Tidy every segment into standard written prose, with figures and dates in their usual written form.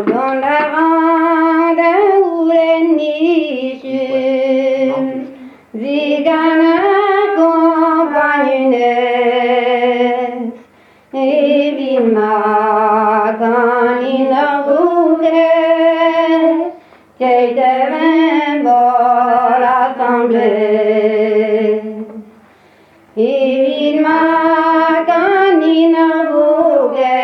dans la ronde où les niches, Zigana compagne et Vima canina bouquet, qu'elle devint bon l'assemblée. Et Vima canina bouquet,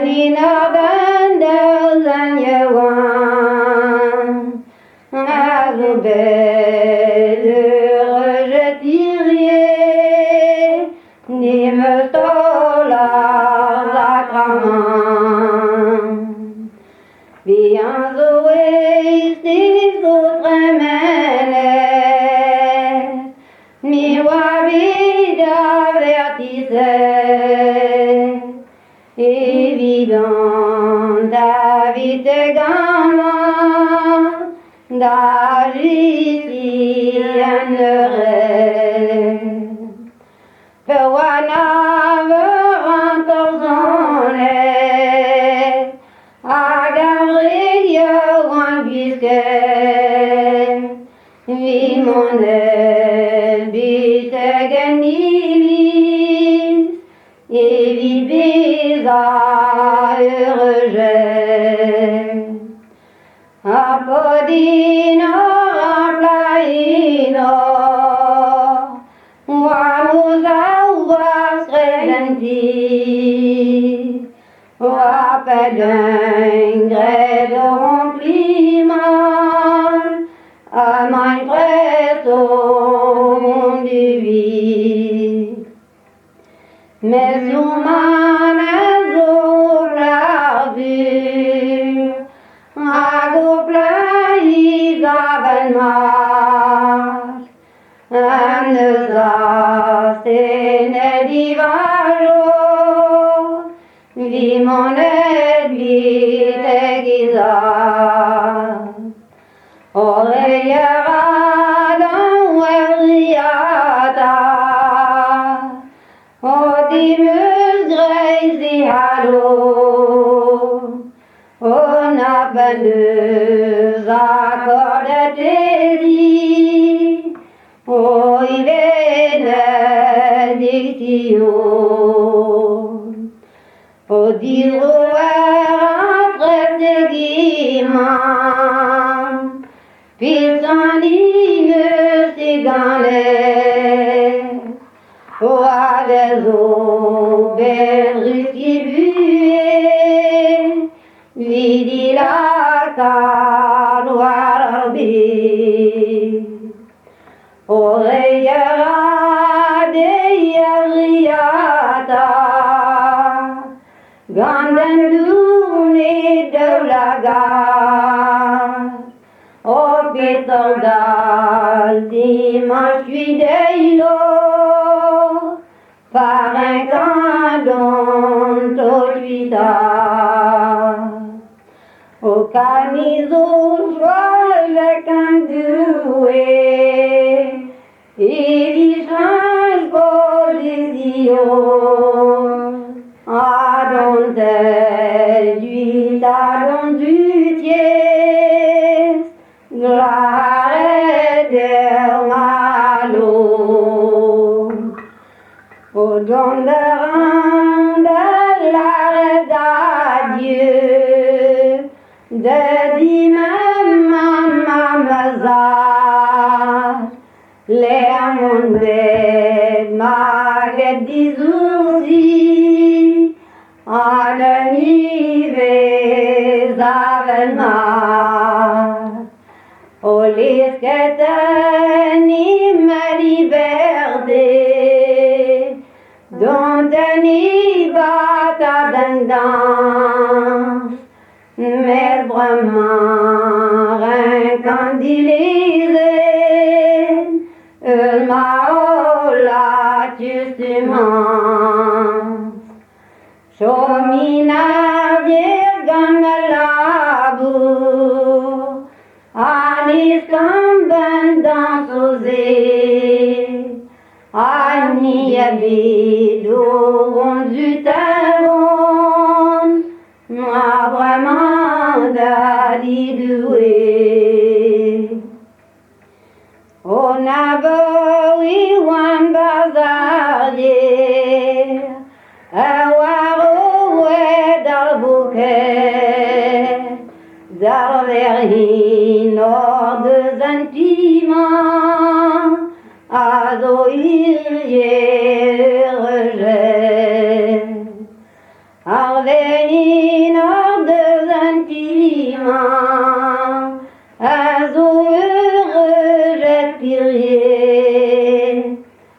Nina bandels and yawan, je tiriez, ni me tola la craman. Bien zoé, si autres menées, mi wabida vertissait, évident David gamin, d'agiciennerait. Perwana verantorzonnet, agaria wangisket, vimonet biteganilis, et vibeza heureget. Apodino amplaino, wamusa was redenti, wapedin gré de rempliment, à mein presso mon divin. Mais humanas obladur, agoplais avenmas, amnesa sene divajo, vimonet vitegiza, oreyera dans werriata, o dimus greisi hallo, o nabenus accordet edi, o ivene dictio, o diruer entre seguimam, pisanines égalet, o des eaux belles qui buaient, vidi la caloire oreillera deiariata, gandendune de la gare, o pitordal dimanche fidèle, par un candon tolvita, au camiso avec un doué, et l'isrange position, à dentelle du talon du tiers, glare del malo, au don de l'arrêt d'adieu, de dimem mamazat, les amondes maget dizursi, en nives avenmat, o lisquetani ma liberté, dont ni bata dandans, mais vraiment incandilisé, maola justement, chomina virgan labu, anis camben dansosé, ani abido du taron, moi vraiment d'adidoué. On a beau y wan bazardier, a waro ouais dans le bouquet, dans le nord de sentiments, à zoïr rejet. Arveni nord de sentiments, à zoïr rejet.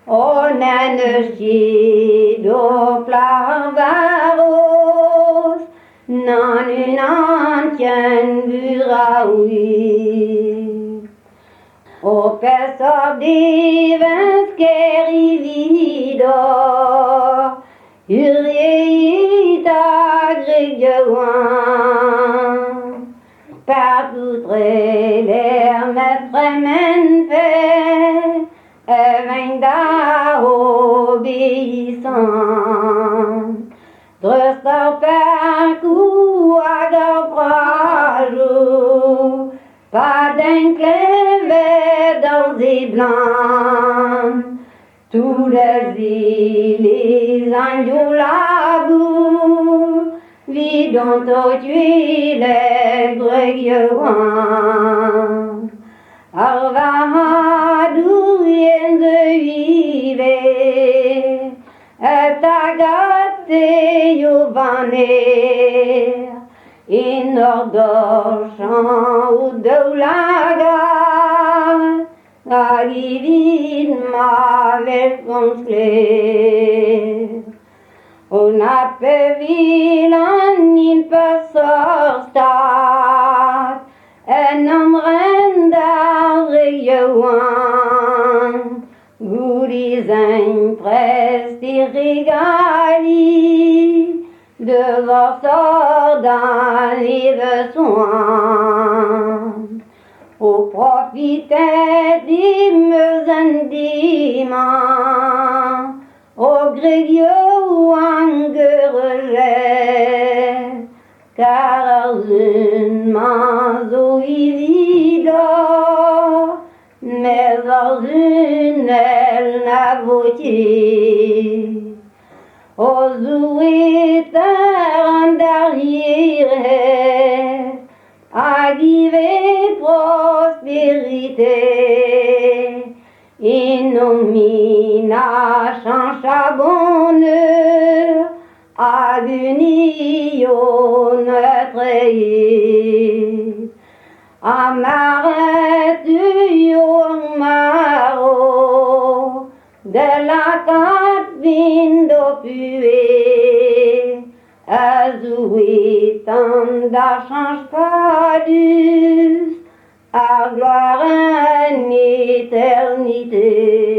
On a ne chido plavaros, non une ancienne buraoui. O pesor divins querido, uriita grigouan, partout l'air maître fait, et vinda obéissant. Dressar parcours à d'orbrajou, pas d'un clévet dans des blancs. Tous les îles, les agneaux labou, vidant au tuile les gréguants. Arvahadourien de vivre, et agate yovaner, in ordorchan ou doulagar, agivin mavel consler. On a pevilan in passorstat, en omrendar reguan, Goulisin prest irrigali, de vos dans les besoins. Au profiter des meusendiments, au grégio anguerlet, car une manzo ivido, mais dans une elle n'a voté. Aux ouïteurs en derrière, à guiver prospérité, innomina chancha bonheur, à l'union notre Amaret du maro, de la cabine d'opuée, azoui tanda change pas à gloire en éternité.